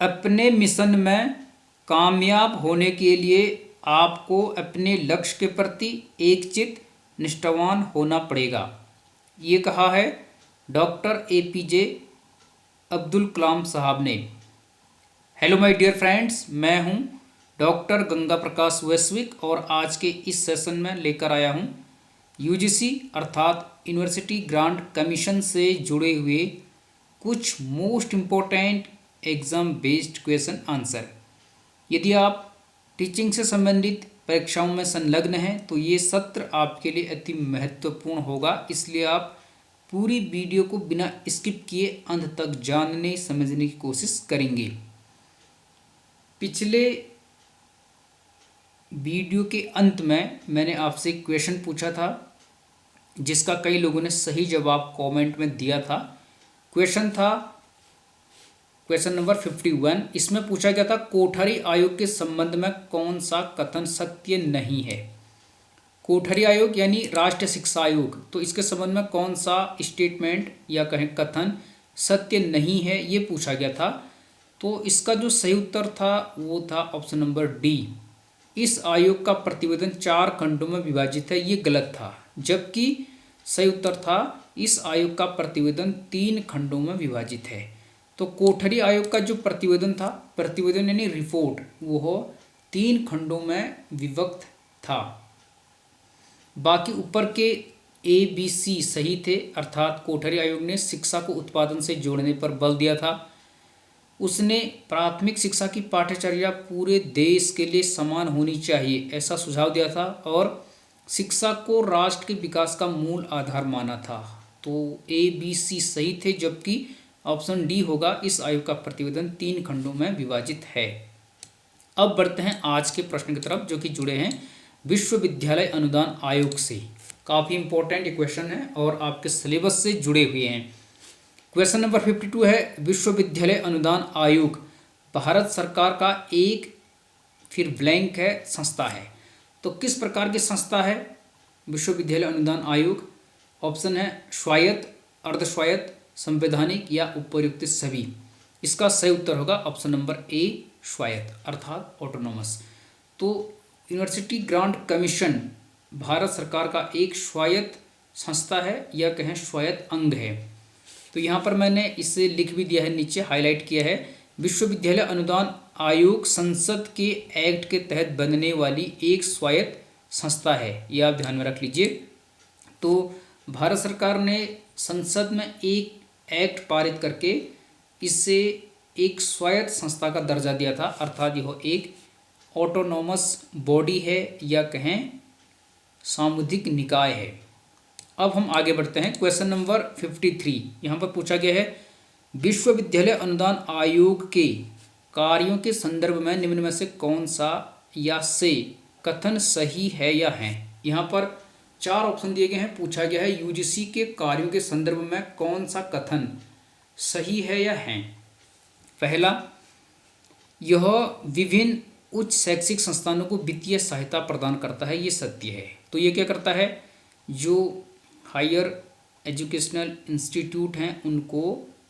अपने मिशन में कामयाब होने के लिए आपको अपने लक्ष्य के प्रति एकचित्त निष्ठावान होना पड़ेगा। ये कहा है डॉक्टर APJ अब्दुल कलाम साहब ने। हेलो माय डियर फ्रेंड्स, मैं हूं डॉक्टर गंगा प्रकाश वैश्विक और आज के इस सेशन में लेकर आया हूं UGC अर्थात यूनिवर्सिटी ग्रांट कमीशन से जुड़े हुए कुछ most important exam based question answer. यदि आप टीचिंग से संबंधित परीक्षाओं में संलग्न हैं तो ये सत्र आपके लिए अति महत्वपूर्ण होगा, इसलिए आप पूरी वीडियो को बिना स्किप किए अंत तक जानने समझने की कोशिश करेंगे। पिछले वीडियो के अंत में मैंने आपसे एक क्वेश्चन पूछा था जिसका कई लोगों ने सही जवाब कमेंट में दिया था। Question number 51। इसमें पूछा गया था कोठारी आयोग के संबंध में कौन सा कथन सत्य नहीं है। कोठारी आयोग यानी राष्ट्रीय शिक्षा आयोग, तो इसके संबंध में कौन सा स्टेटमेंट या कहें कथन सत्य नहीं है, ये पूछा गया था। तो इसका जो सही उत्तर था वो था ऑप्शन नंबर डी। इस आयोग का प्रतिवेदन 4 खंडों में विभाजित है, ये गलत था। जबकि सही उत्तर था इस आयोग का प्रतिवेदन 3 खंडों में विभाजित है। तो कोठरी आयोग का जो प्रतिवेदन यानी रिपोर्ट, वो 3 खंडों में विभक्त था। बाकी ऊपर के ABC सही थे, अर्थात कोठरी आयोग ने शिक्षा को उत्पादन से जोड़ने पर बल दिया था। उसने प्राथमिक शिक्षा की पाठ्यचर्या पूरे देश के लिए समान होनी चाहिए ऐसा सुझाव दिया था और शिक्षा को राष्ट्र के विकास का मूल आधार माना था। तो ABC सही थे, जबकि ऑप्शन डी होगा इस आयोग का प्रतिवेदन 3 खंडों में विभाजित है। अब बढ़ते हैं आज के प्रश्न की तरफ जो कि जुड़े हैं विश्वविद्यालय अनुदान आयोग से। काफ़ी इंपॉर्टेंट ये क्वेश्चन है और आपके सिलेबस से जुड़े हुए हैं। क्वेश्चन नंबर 52 है विश्वविद्यालय अनुदान आयोग भारत सरकार का एक फिर ब्लैंक है संस्था है। तो किस प्रकार की संस्था है विश्वविद्यालय अनुदान आयोग? ऑप्शन है स्वायत्त, अर्धस्वायत्त, संवैधानिक या उपर्युक्त सभी। इसका सही उत्तर होगा ऑप्शन नंबर ए स्वायत्त अर्थात ऑटोनोमस। तो यूनिवर्सिटी ग्रांट कमीशन भारत सरकार का एक स्वायत्त संस्था है या कहें स्वायत्त अंग है। तो यहाँ पर मैंने इसे लिख भी दिया है, नीचे हाईलाइट किया है। विश्वविद्यालय अनुदान आयोग संसद के एक्ट के तहत बनने वाली एक स्वायत्त संस्था है, ये आप ध्यान में रख लीजिए। तो भारत सरकार ने संसद में एक एक्ट पारित करके इसे एक स्वायत्त संस्था का दर्जा दिया था, अर्थात यह एक ऑटोनोमस बॉडी है या कहें सामुदायिक निकाय है। अब हम आगे बढ़ते हैं। क्वेश्चन नंबर 53 यहाँ पर पूछा गया है विश्वविद्यालय अनुदान आयोग के कार्यों के संदर्भ में निम्न में से कौन सा या से कथन सही है या है। यहाँ पर 4 ऑप्शन दिए गए हैं। पूछा गया है UGC के कार्यों के संदर्भ में कौन सा कथन सही है या है। पहला, यह विभिन्न उच्च शैक्षिक संस्थानों को वित्तीय सहायता प्रदान करता है, ये सत्य है। तो ये क्या करता है, जो हायर एजुकेशनल इंस्टीट्यूट हैं उनको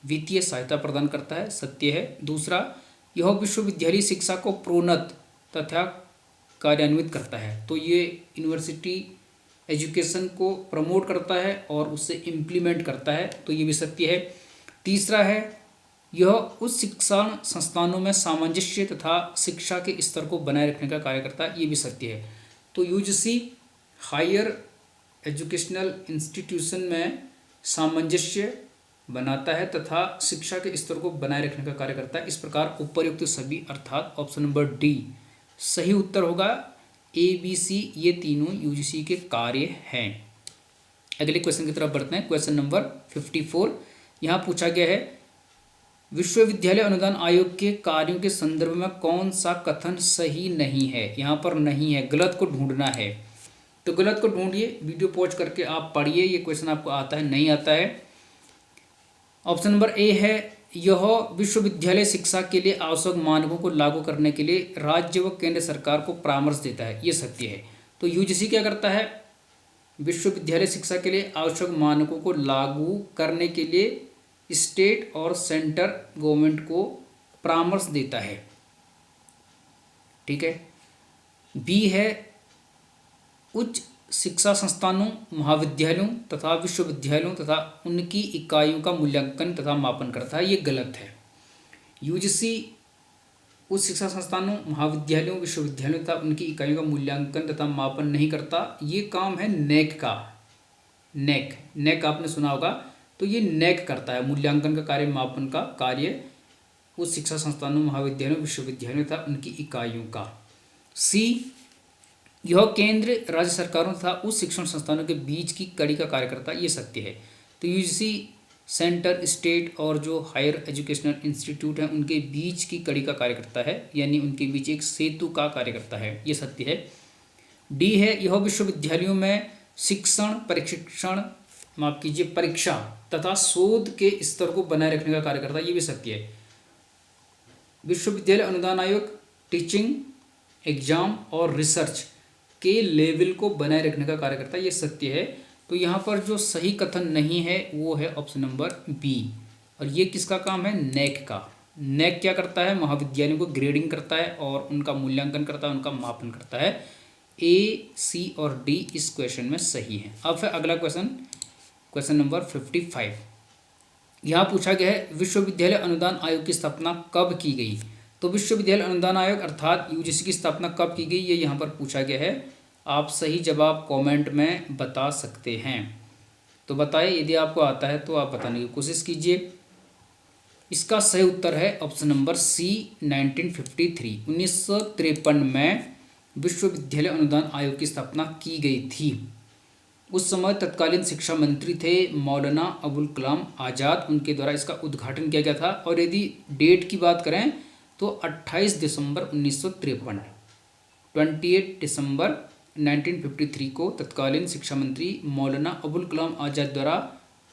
वित्तीय सहायता प्रदान करता है, सत्य है। दूसरा, यह विश्वविद्यालय शिक्षा को प्रोन्नत तथा कार्यान्वित करता है, तो ये यूनिवर्सिटी एजुकेशन को प्रमोट करता है और उसे इम्प्लीमेंट करता है, तो ये भी सत्य है। तीसरा है, यह उच्च शिक्षण संस्थानों में सामंजस्य तथा शिक्षा के स्तर को बनाए रखने का कार्य करता है, ये भी सत्य है। तो UGC हायर एजुकेशनल इंस्टीट्यूशन में सामंजस्य बनाता है तथा शिक्षा के स्तर को बनाए रखने का कार्य करता है। इस प्रकार उपर्युक्त सभी अर्थात ऑप्शन नंबर डी सही उत्तर होगा। ABC ये तीनों UGC के कार्य हैं। अगले क्वेश्चन की तरफ बढ़ते हैं। क्वेश्चन नंबर 54 यहाँ पूछा गया है विश्वविद्यालय अनुदान आयोग के कार्यों के संदर्भ में कौन सा कथन सही नहीं है। यहाँ पर नहीं है, गलत को ढूंढना है। तो गलत को ढूंढिए, वीडियो पॉज करके आप पढ़िए, ये क्वेश्चन आपको आता है नहीं आता है। ऑप्शन नंबर ए है यह विश्वविद्यालय शिक्षा के लिए आवश्यक मानकों को लागू करने के लिए राज्य व केंद्र सरकार को परामर्श देता है, ये सत्य है। तो UGC क्या करता है, विश्वविद्यालय शिक्षा के लिए आवश्यक मानकों को लागू करने के लिए स्टेट और सेंटर गवर्नमेंट को परामर्श देता है। ठीक है। बी है उच्च शिक्षा संस्थानों, महाविद्यालयों तथा विश्वविद्यालयों तथा उनकी इकाइयों का मूल्यांकन तथा मापन करता है। ये गलत है। यूजीसी उच्च शिक्षा संस्थानों, महाविद्यालयों, विश्वविद्यालयों तथा उनकी इकाइयों का मूल्यांकन तथा मापन नहीं करता। ये काम है नेक का। नेक आपने सुना होगा, तो ये नेक करता है मूल्यांकन का कार्य, मापन का कार्य उच्च शिक्षा संस्थानों, महाविद्यालयों, विश्वविद्यालयों तथा उनकी इकाइयों का। सी, यह केंद्र राज्य सरकारों तथा उच्च शिक्षण संस्थानों के बीच की कड़ी का कार्य करता है। ये सत्य है। तो यूजीसी सेंटर, स्टेट और जो हायर एजुकेशनल इंस्टीट्यूट हैं उनके बीच की कड़ी का कार्य करता है, यानी उनके बीच एक सेतु का कार्य करता है। ये सत्य है। डी है, यह विश्वविद्यालयों में शिक्षण, प्रशिक्षण, माफ कीजिए, परीक्षा तथा शोध के स्तर को बनाए रखने का कार्य करता है। ये भी सत्य है। विश्वविद्यालय अनुदान आयोग टीचिंग, एग्जाम और रिसर्च के लेवल को बनाए रखने का कार्य करता है। ये सत्य है। तो यहाँ पर जो सही कथन नहीं है वो है ऑप्शन नंबर बी। और ये किसका काम है? नेक का। नेक क्या करता है? महाविद्यालयों को ग्रेडिंग करता है और उनका मूल्यांकन करता है, उनका मापन करता है। ए, सी और डी इस क्वेश्चन में सही है। अब है अगला क्वेश्चन, क्वेश्चन नंबर 55। यहाँ पूछा गया है विश्वविद्यालय अनुदान आयोग की स्थापना कब की गई? तो विश्वविद्यालय अनुदान आयोग अर्थात यूजीसी की स्थापना कब की गई, ये यहाँ पर पूछा गया है। आप सही जवाब कमेंट में बता सकते हैं, तो बताइए। यदि आपको आता है तो आप बताने की कोशिश कीजिए। इसका सही उत्तर है ऑप्शन नंबर सी, 1953। 1953 में विश्वविद्यालय अनुदान आयोग की स्थापना की गई थी। उस समय तत्कालीन शिक्षा मंत्री थे मौलाना अबुल कलाम आज़ाद, उनके द्वारा इसका उद्घाटन किया गया था। और यदि डेट की बात करें तो 28 दिसंबर 1953, 28 दिसंबर 1953 को तत्कालीन शिक्षा मंत्री मौलाना अबुल कलाम आज़ाद द्वारा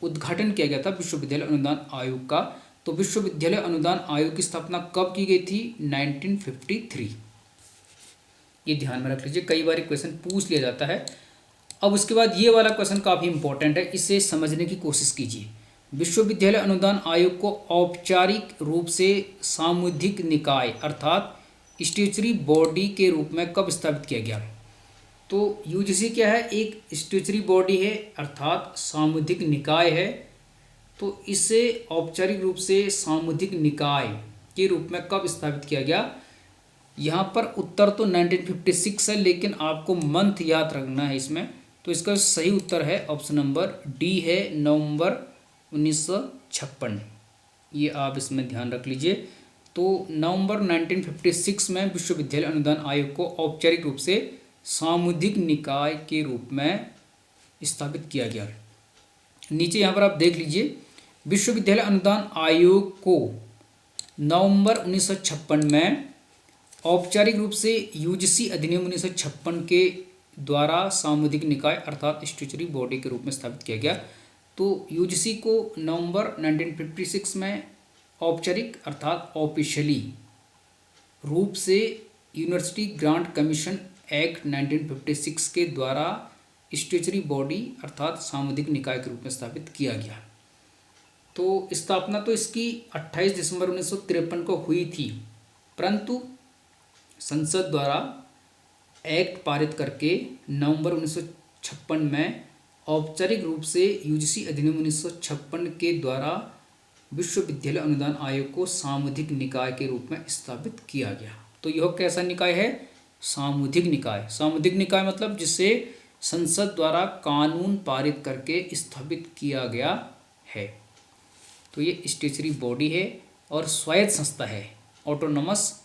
उद्घाटन किया गया था विश्वविद्यालय अनुदान आयोग का। तो विश्वविद्यालय अनुदान आयोग की स्थापना कब की गई थी? 1953। ये ध्यान में रख लीजिए, कई बार क्वेश्चन पूछ लिया जाता है। अब उसके बाद ये वाला क्वेश्चन काफ़ी इंपॉर्टेंट है, इसे समझने की कोशिश कीजिए। विश्वविद्यालय अनुदान आयोग को औपचारिक रूप से सामुदायिक निकाय अर्थात स्टैट्यूटरी बॉडी के रूप में कब स्थापित किया गया? तो यूजीसी क्या है? एक स्टैट्यूटरी बॉडी है अर्थात सामुदायिक निकाय है। तो इसे औपचारिक रूप से सामुदायिक निकाय के रूप में कब स्थापित किया गया? यहाँ पर उत्तर तो 1956 है, लेकिन आपको मंथ याद रखना है इसमें। तो इसका सही उत्तर है ऑप्शन नंबर डी है, नवंबर 1956। ये आप इसमें ध्यान रख लीजिए। तो नवंबर 1956 में विश्वविद्यालय अनुदान आयोग को औपचारिक रूप से सामुदायिक निकाय के रूप में स्थापित किया गया। नीचे यहाँ पर आप देख लीजिए, विश्वविद्यालय अनुदान आयोग को नवंबर 1956 में औपचारिक रूप से यूजीसी अधिनियम 1956 के द्वारा सामुदायिक निकाय अर्थात स्टैट्यूटरी बॉडी के रूप में स्थापित किया गया। तो यूजीसी को नवंबर 1956 में औपचारिक अर्थात ऑफिशियली रूप से यूनिवर्सिटी ग्रांट कमीशन एक्ट 1956 के द्वारा स्टैट्यूटरी बॉडी अर्थात सामुदायिक निकाय के रूप में स्थापित किया गया। तो स्थापना तो इसकी 28 दिसंबर 1953 को हुई थी, परंतु संसद द्वारा एक्ट पारित करके नवंबर 1956 में औपचारिक रूप से यूजीसी अधिनियम 1956 के द्वारा विश्वविद्यालय अनुदान आयोग को सामुदायिक निकाय के रूप में स्थापित किया गया। तो यह कैसा निकाय है? सामुदायिक निकाय। सामुदायिक निकाय मतलब जिसे संसद द्वारा कानून पारित करके स्थापित किया गया है। तो ये स्टैट्यूटरी बॉडी है और स्वायत्त संस्था है, ऑटोनोमस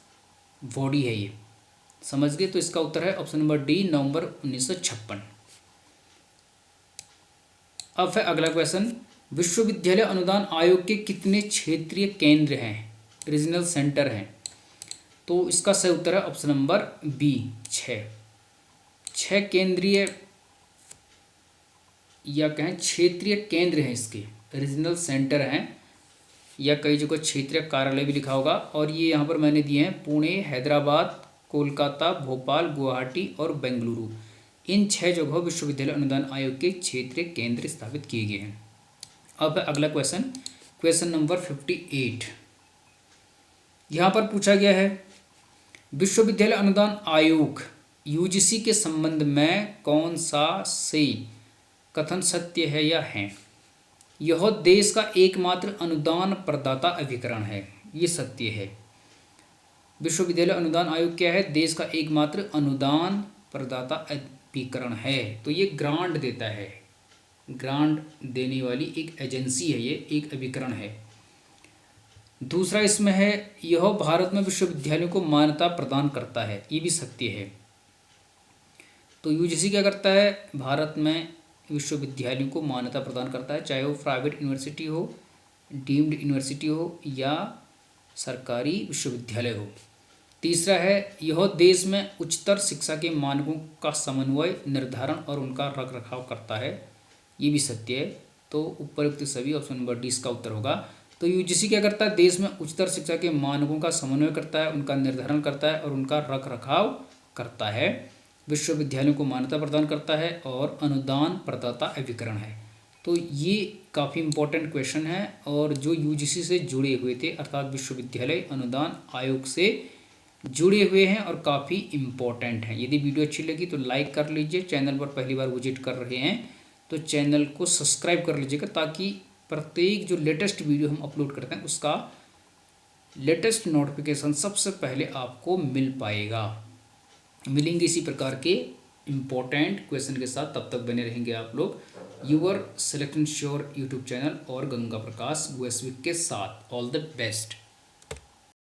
बॉडी है ये। समझ गए? तो इसका उत्तर है ऑप्शन नंबर डी, नवंबर 1956। अब है अगला क्वेश्चन, विश्वविद्यालय अनुदान आयोग के कितने क्षेत्रीय केंद्र हैं, रीजनल सेंटर हैं? तो इसका सही उत्तर है ऑप्शन नंबर बी, 6 केंद्रीय या कहें क्षेत्रीय केंद्र हैं इसके, रीजनल सेंटर हैं, या कई जगह क्षेत्रीय कार्यालय भी लिखा होगा। और ये यहाँ पर मैंने दिए हैं पुणे, हैदराबाद, कोलकाता, भोपाल, गुवाहाटी और बेंगलुरु। इन 6 जगहों विश्वविद्यालय अनुदान आयोग के क्षेत्रीय केंद्र स्थापित किए गए हैं। अब अगला क्वेश्चन, क्वेश्चन नंबर 58। यहाँ पर पूछा गया है विश्वविद्यालय अनुदान आयोग यूजीसी के संबंध में कौन सा से कथन सत्य है या है। यह देश का एकमात्र अनुदान प्रदाता अभिकरण है, ये सत्य है। विश्वविद्यालय अनुदान आयोग क्या है, देश का एकमात्र अनुदान प्रदाता अभिकरण है। तो ये ग्रांट देता है, ग्रांट देने वाली एक एजेंसी है, ये एक अभिकरण है। दूसरा इसमें है यह भारत में विश्वविद्यालयों को मान्यता प्रदान करता है, ये भी सत्य है। तो यूजीसी क्या करता है, भारत में विश्वविद्यालयों को मान्यता प्रदान करता है, चाहे वो प्राइवेट यूनिवर्सिटी हो, डीम्ड यूनिवर्सिटी हो या सरकारी विश्वविद्यालय हो। तीसरा है यह देश में उच्चतर शिक्षा के मानकों का समन्वय, निर्धारण और उनका रख रखाव करता है, ये भी सत्य है। तो उपरोक्त सभी ऑप्शन नंबर डी इसका उत्तर होगा। तो यूजीसी क्या करता है, देश में उच्चतर शिक्षा के मानकों का समन्वय करता है, उनका निर्धारण करता है और उनका रख रखाव करता है, विश्वविद्यालयों को मान्यता प्रदान करता है और अनुदान प्रदाता अभिकरण है। तो ये काफ़ी इंपॉर्टेंट क्वेश्चन है और जो यूजीसी से जुड़े हुए थे, अर्थात विश्वविद्यालय अनुदान आयोग से जुड़े हुए हैं और काफ़ी इम्पोर्टेंट हैं। यदि वीडियो अच्छी लगी तो लाइक कर लीजिए, चैनल पर पहली बार विजिट कर रहे हैं तो चैनल को सब्सक्राइब कर लीजिएगा, ताकि प्रत्येक जो लेटेस्ट वीडियो हम अपलोड करते हैं उसका लेटेस्ट नोटिफिकेशन सबसे पहले आपको मिल पाएगा। मिलेंगे इसी प्रकार के इम्पोर्टेंट क्वेश्चन के साथ, तब तक बने रहेंगे आप लोग your selection sure YouTube channel और गंगा प्रकाश वैश्विक के साथ। All the best.